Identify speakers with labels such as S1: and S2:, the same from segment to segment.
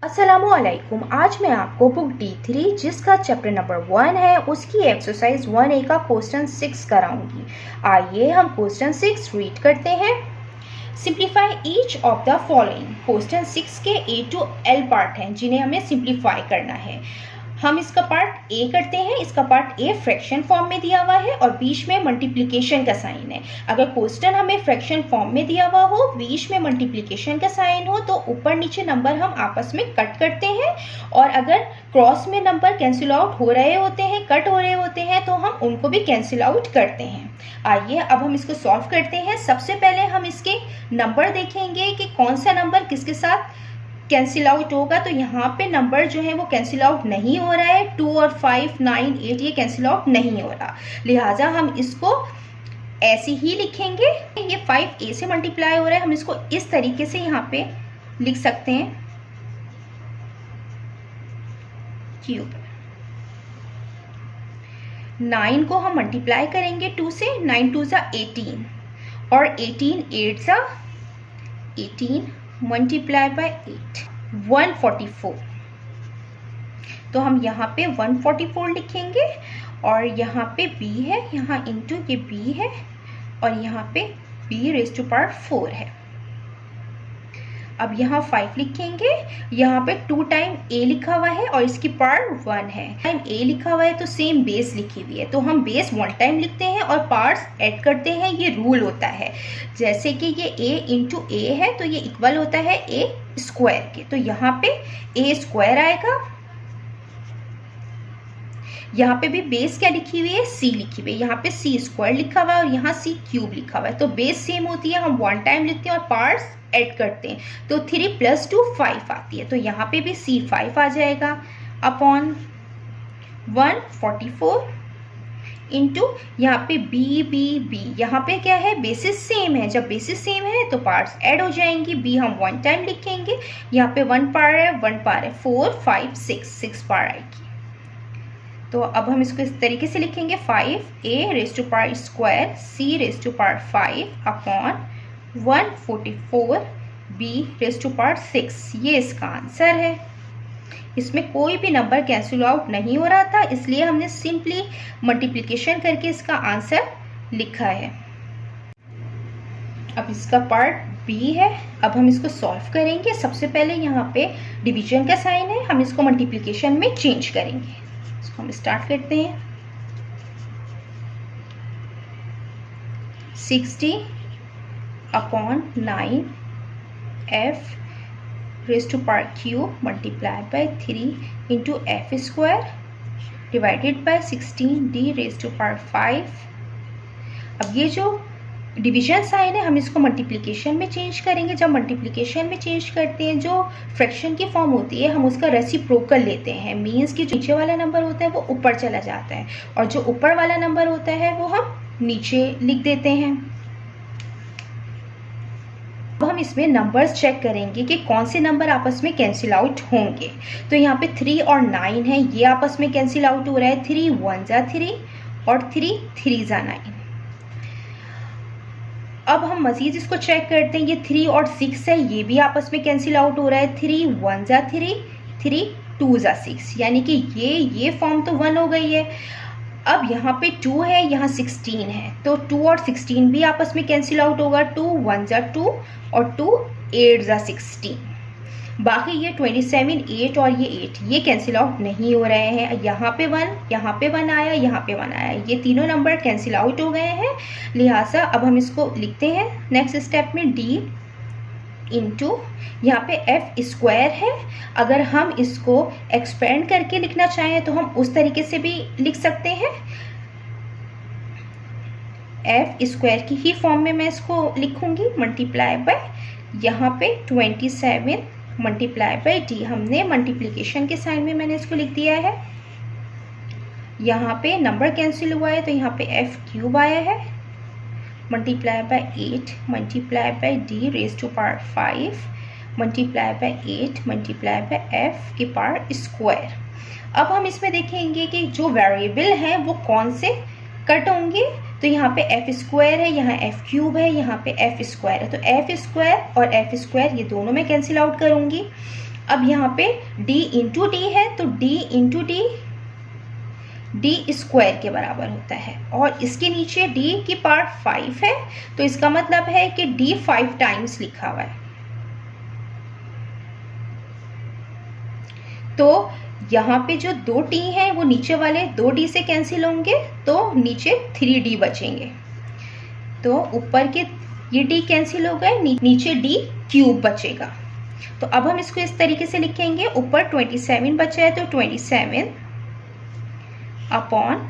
S1: अस्सलामुअलैकुम। आज मैं आपको बुक D3 जिसका चैप्टर नंबर 1 है उसकी एक्सरसाइज 1A का क्वेश्चन 6 कराऊंगी। आइए हम क्वेश्चन 6 रीड करते हैं। Simplify each of the following. Question 6 के A to L पार्ट हैं जिन्हें हमें सिंप्लीफाई करना है। हम इसका पार्ट ए करते हैं। इसका पार्ट ए फ्रैक्शन फॉर्म में दिया हुआ है और बीच में मल्टीप्लिकेशन का साइन है। अगर क्वेश्चन हमें फ्रैक्शन फॉर्म में दिया हुआ हो, बीच में मल्टीप्लिकेशन का साइन हो, तो ऊपर नीचे नंबर हम आपस में कट करते हैं, और अगर क्रॉस में नंबर कैंसिल आउट हो रहे होते हैं, कट हो रहे होते हैं, तो हम उनको भी कैंसिल आउट करते हैं। आइए अब हम इसको सॉल्व करते हैं। सबसे पहले हम इसके नंबर देखेंगे कि कौन सा नंबर किसके साथ कैंसिल आउट होगा। तो यहाँ पे नंबर जो है वो कैंसिल आउट नहीं हो रहा है। 2 और 5, 9, 8 ये कैंसिल आउट नहीं हो रहा, लिहाजा हम इसको ऐसे ही लिखेंगे। ये 5A से मल्टीप्लाई हो रहा है, हम इसको इस तरीके से यहाँ पे लिख सकते हैं, क्यूब। 9 को हम मल्टीप्लाई करेंगे 2 से, 9 2 ज़ा 18 और 18 8 ज़ा 18 मल्टीप्लाई बाय 8 144। तो हम यहाँ पे 144 लिखेंगे और यहाँ पे b है, यहाँ इंटू ये b है और यहाँ पे b रेज़ टू पावर 4 है। अब यहाँ 5 लिखेंगे, यहाँ पे 2 टाइम a लिखा हुआ है और इसकी पावर 1 है। टाइम a लिखा हुआ है तो सेम बेस लिखी हुई है, तो हम बेस 1 टाइम लिखते हैं और पार्ट्स ऐड करते हैं। ये रूल होता है, जैसे कि ये a इंटू a है तो ये इक्वल होता है a स्क्वायर के। तो यहाँ पे a स्क्वायर आएगा। यहाँ पे भी बेस क्या लिखी हुई है, c लिखी हुई है। यहाँ पे c स्क्वायर लिखा हुआ है और यहाँ c क्यूब लिखा हुआ है। तो बेस सेम होती है, हम 1 टाइम लिखते हैं और पार्ट्स ऐड करते हैं। तो 3 + 2 5 आती है। तो यहाँ पे भी c 5 आ जाएगा अपॉन 144 इंटू यहाँ पे b। यहाँ पे क्या है, बेसिस सेम है। जब बेसिस सेम है तो पार्ट्स ऐड हो जाएंगी। b हम 1 टाइम लिखेंगे, यहाँ पे 1 पार है, 1 पार है, 4 5 6 पार आएगी। तो अब हम इसको इस तरीके से लिखेंगे, 5a raise to power square c raise to power 5 upon 144 b raise to power 6। ये इसका आंसर है। इसमें कोई भी नंबर कैंसिल आउट नहीं हो रहा था, इसलिए हमने सिंपली मल्टीप्लिकेशन करके इसका आंसर लिखा है। अब इसका पार्ट b है। अब हम इसको सॉल्व करेंगे। सबसे पहले यहाँ पे डिवीजन का साइन है, हम इसको मल्टीप्लिकेशन में चेंज करेंगे। इसको हम स्टार्ट करते हैं। 60 upon 9 f raise to power cube multiply by 3 into f square divided by 16 d raise to power 5। अब ये जो डिवीजन साइन है हम इसको मल्टीप्लिकेशन में चेंज करेंगे। जब मल्टीप्लिकेशन में चेंज करते हैं, जो फ्रैक्शन की फॉर्म होती है हम उसका रेसिप्रोकल लेते हैं। मीन्स कि जो नीचे वाला नंबर होता है वो ऊपर चला जाता है और जो ऊपर वाला नंबर होता है वो हम नीचे लिख देते हैं। अब हम इसमें नंबर्स चेक करेंगे कि कौन से नंबर आपस में कैंसिल आउट होंगे। तो यहाँ पे 3 और 9 है, ये आपस में कैंसिल आउट हो रहा है। 3 1 ज़ा 3 और 3 3 ज़ा 9। अब हम मज़ीद इसको चेक करते हैं। ये 3 और 6 है, ये भी आपस में कैंसिल आउट हो रहा है। 3 1 ज़ा 3 3 2 ज़ा 6, यानी कि ये फॉर्म तो 1 हो गई है। अब यहाँ पे 2 है, यहाँ 16 है, तो 2 और 16 भी आपस में कैंसिल आउट होगा। 2 1 ज़ा 2 और 2 8 ज़ा 16। बाकी ये 27 8 और ये 8 ये कैंसिल आउट नहीं हो रहे हैं। यहाँ पे 1, यहाँ पे 1 आया, यहाँ पे 1 आया, ये तीनों नंबर कैंसिल आउट हो गए हैं। लिहाजा अब हम इसको लिखते हैं नेक्स्ट स्टेप में, d इंटू यहाँ पे f स्क्वायर है। अगर हम इसको एक्सपेंड करके लिखना चाहें तो हम उस तरीके से भी लिख सकते हैं। f स्क्वायर की ही फॉर्म में मैं इसको लिखूंगी, मल्टीप्लाई बाय यहाँ पे 27 मल्टीप्लाई बाय d। हमने मल्टीप्लिकेशन के साइन में मैंने इसको लिख दिया है। यहाँ पे नंबर कैंसिल हुआ है तो यहाँ पे f क्यूब आया है, multiply by 8 multiply by d raise to power 5 multiply by 8 multiply by f की पावर स्क्वायर। अब हम इसमें देखेंगे कि जो वेरिएबल हैं वो कौन से कट होंगे। तो यहाँ पे एफ स्क्वायर है, यहाँ एफ क्यूब है, यहाँ पे एफ स्क्वायर है। तो एफ स्क्वायर और एफ स्क्वायर ये दोनों मैं कैंसिल आउट करूँगी। अब यहाँ पे d इंटू डी है तो d इंटू डी स्क्वायर के बराबर होता है, और इसके नीचे d की पार्ट 5 है तो इसका मतलब है कि d 5 टाइम्स लिखा हुआ है। तो यहाँ पे जो 2t हैं वो नीचे वाले 2d से कैंसिल होंगे तो नीचे 3d बचेंगे। तो ऊपर के ये d कैंसिल हो गए, नीचे d क्यूब बचेगा। तो अब हम इसको इस तरीके से लिखेंगे, ऊपर 27 बचा है तो 27 अपॉन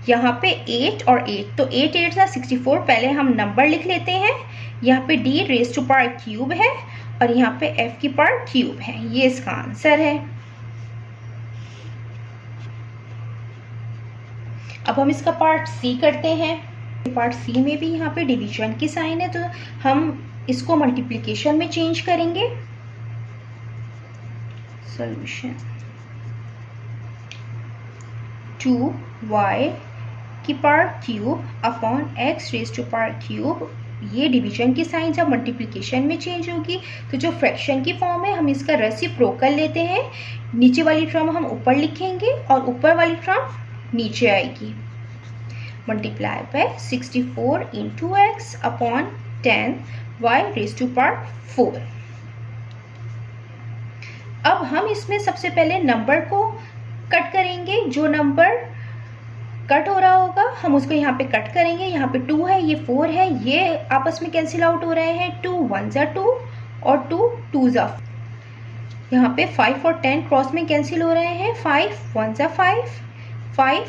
S1: यहाँ पे 8 और 8, तो 8 8 था 64। पहले हम नंबर लिख लेते हैं। यहाँ पे d raise to power cube है और यहाँ पे f की पावर क्यूब है। ये इसका आंसर है। अब हम इसका पार्ट सी करते हैं। पार्ट सी में भी यहाँ पे डिवीजन की साइन है तो हम इसको मल्टीप्लिकेशन में चेंज करेंगे। सॉल्यूशन 2y की power cube upon x raise to power cube. ये डिवीजन की साइन जब मल्टीप्लिकेशन में चेंज होगी तो जो फ्रैक्शन की फॉर्म है हम इसका रेसिप्रोकल लेते हैं। नीचे वाली टर्म हम ऊपर लिखेंगे और ऊपर वाली टर्म नीचे आएगी। Multiply by 64 into x upon 10 y raise to power 4। अब हम इसमें सबसे पहले नंबर को कट करेंगे। जो नंबर कट हो रहा होगा हम उसको यहाँ पे कट करेंगे। यहाँ पे 2 है, ये 4 है, ये आपस में कैंसिल आउट हो रहे हैं। 2 1 जा 2 और 2 2 जा। यहाँ पे 5 और 10 क्रॉस में कैंसिल हो रहे हैं। 5 1 जा 5, 5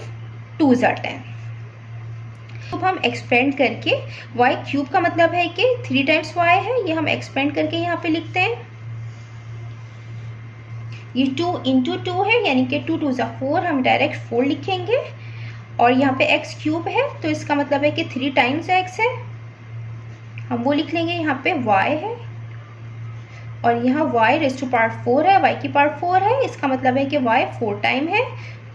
S1: 2 जा 10। अब हम एक्सपेंड करके y क्यूब का मतलब है कि 3 टाइम्स y है, ये हम एक्सपेंड करके यहाँ पे लिखते हैं। ये 2 इंटू 2 है यानी कि 2 2 जा 4, हम डायरेक्ट 4 लिखेंगे। और यहाँ पे x क्यूब है तो इसका मतलब है कि 3 टाइम्स x है, हम वो लिख लेंगे। यहाँ पे y है और यहाँ y रेज़ टू पावर 4 है, y की पावर 4 है, इसका मतलब है कि y 4 टाइम है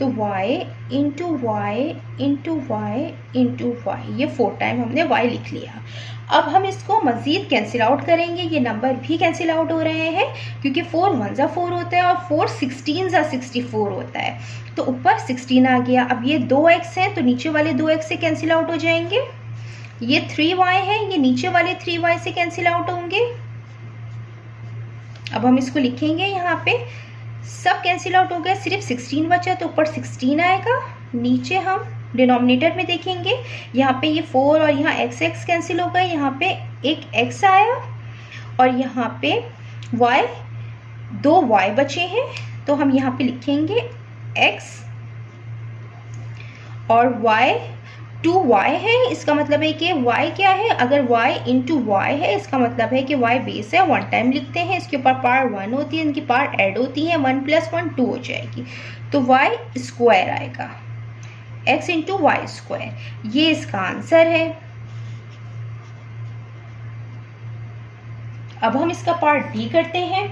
S1: तो y into y into y into y, ये 4 टाइम हमने y लिख लिया। अब हम इसको मज़ीद कैंसिल आउट करेंगे। ये नंबर भी कैंसिल आउट हो रहे हैं क्योंकि 4 1 जा 4 होता है और 4 16 जा 64 होता है, तो ऊपर 16 आ गया। अब ये 2x हैं तो नीचे वाले 2x से कैंसिल आउट हो जाएंगे। ये 3y है, ये नीचे वाले 3y से कैंसिल आउट होंगे। अब हम इसको लिखेंगे, यहाँ पे सब कैंसिल आउट हो गया, सिर्फ 16 बचा तो ऊपर 16 आएगा। नीचे हम डिनोमिनेटर में देखेंगे, यहाँ पे ये 4 और यहाँ x x कैंसिल हो गए, यहाँ पे एक x आया और यहाँ पे y 2 y बचे हैं तो हम यहाँ पे लिखेंगे x और y 2y है। इसका मतलब है कि y क्या है, अगर y इंटू वाई है इसका मतलब है कि y बेस है, 1 टाइम लिखते हैं। इसके ऊपर पावर 1 होती है, इनकी पावर ऐड होती है, 1 + 1 2 हो जाएगी तो y स्क्वायर आएगा, x इंटू वाई स्क्वायर। ये इसका आंसर है। अब हम इसका पार्ट डी करते हैं।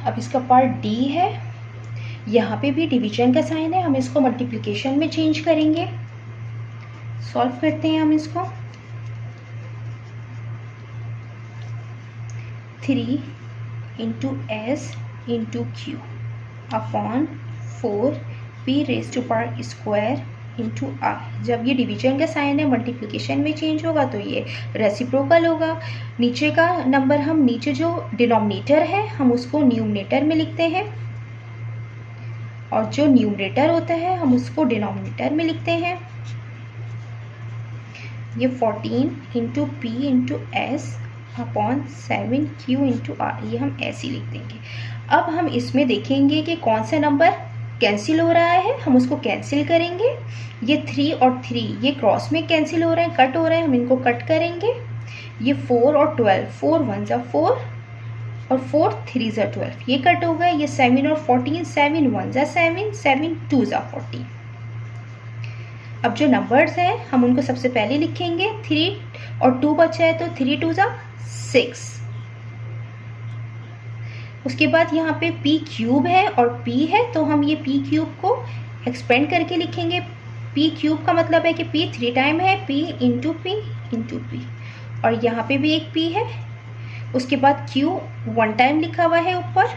S1: अब इसका पार्ट डी है, यहाँ पे भी डिवीजन का साइन है, हम इसको मल्टीप्लिकेशन में चेंज करेंगे। सॉल्व करते हैं हम इसको। 3 into s into q upon 4 p raise to power square into r. जब ये डिवीजन का साइन है मल्टीप्लिकेशन में चेंज होगा तो ये रेसिप्रोकल होगा। नीचे का नंबर हम नीचे जो डिनोमिनेटर है हम उसको न्यूमरेटर में लिखते हैं और जो न्यूमरेटर होता है हम उसको डिनोमिनेटर में लिखते हैं। ये 14 into p into s upon 7 q into r, ये हम ऐसे लिख देंगे। अब हम इसमें देखेंगे कि कौन सा नंबर कैंसिल हो रहा है, हम उसको कैंसिल करेंगे। ये 3 और 3 ये क्रॉस में कैंसिल हो रहे हैं, कट हो रहे हैं, हम इनको कट करेंगे। ये 4 और 12, 4 1 जा 4 और 4 3 जा 12, ये कट हो गए। ये 7 और 14, 7 1 जा 7, 7 2 जा 14। अब जो नंबर्स हैं हम उनको सबसे पहले लिखेंगे। 3 और 2 बचा है तो 3 2 जा 6। उसके बाद यहाँ पे p क्यूब है और p है तो हम ये p क्यूब को एक्सपेंड करके लिखेंगे। p क्यूब का मतलब है कि p 3 टाइम है, p into p into P, और यहाँ पे भी एक p है उसके बाद Q 1 टाइम लिखा हुआ है ऊपर,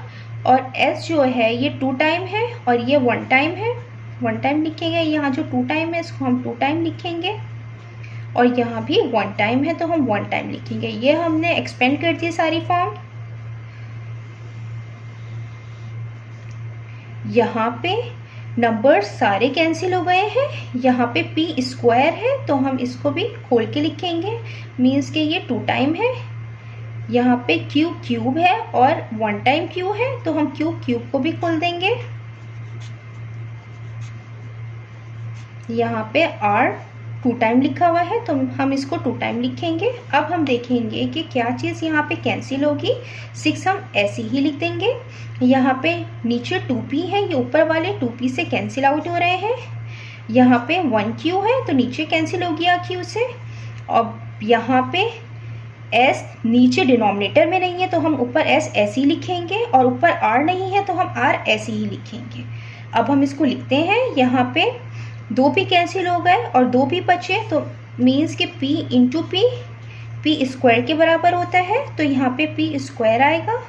S1: और S जो है ये 2 टाइम है और ये 1 टाइम है, 1 टाइम लिखेंगे। यहाँ जो 2 टाइम है इसको हम 2 टाइम लिखेंगे, और यहाँ भी 1 टाइम है तो हम 1 टाइम लिखेंगे। ये हमने एक्सपेंड कर दी सारी फॉर्म। यहाँ पे नंबर सारे कैंसिल हो गए हैं। यहाँ पे p स्क्वायर है तो हम इसको भी खोल के लिखेंगे, मीन्स के ये 2 टाइम है। यहाँ पे q क्यूब है और 1 टाइम q है तो हम q क्यूब को भी खोल देंगे। यहाँ पे r 2 टाइम लिखा हुआ है तो हम इसको 2 टाइम लिखेंगे। अब हम देखेंगे कि क्या चीज़ यहाँ पे कैंसिल होगी। 6 हम ऐसे ही लिख देंगे। यहाँ पे नीचे 2p है, ये ऊपर वाले 2p से कैंसिल आउट हो रहे हैं। यहाँ पे 1q है तो नीचे कैंसिल हो गया q से। अब यहाँ पे s नीचे डिनोमिनेटर में नहीं है तो हम ऊपर s ऐसे ही लिखेंगे, और ऊपर r नहीं है तो हम r ऐसे ही लिखेंगे। अब हम इसको लिखते हैं। यहाँ पे 2p कैंसिल हो गए और 2p बचे तो मीन्स कि p इंटू p स्क्वायर के बराबर होता है, तो यहाँ पे p स्क्वायर आएगा।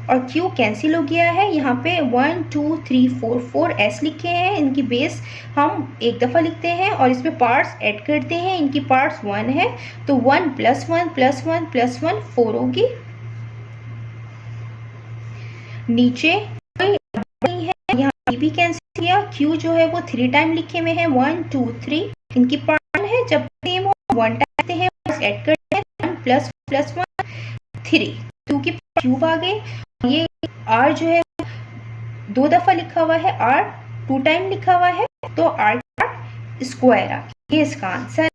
S1: और q कैंसिल हो गया है। यहाँ पे 1 2 3 4 4 s लिखे हैं, इनकी बेस हम एक दफ़ा लिखते हैं और इसमें पार्ट्स ऐड करते हैं। इनकी पार्ट्स 1 है तो 1 + 1 + 1 + 1 4 होगी। नीचे कोई है, यहाँ p कैंसिल किया। q जो है वो 3 टाइम लिखे हुए हैं, 1 2 3, इनकी पार्ट है। जब सेम हो 1 टाइम हैं, ऐड करते हैं 1 + 1 3, क्योंकि क्यूब आ गए। ये r जो है 2 दफ़ा लिखा हुआ है, r 2 टाइम लिखा हुआ है तो r स्क्वायर आ गया। ये इसका आंसर।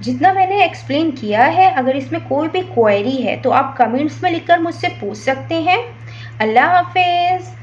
S1: जितना मैंने एक्सप्लेन किया है, अगर इसमें कोई भी क्वेरी है तो आप कमेंट्स में लिखकर मुझसे पूछ सकते हैं। अल्लाह हाफिज़।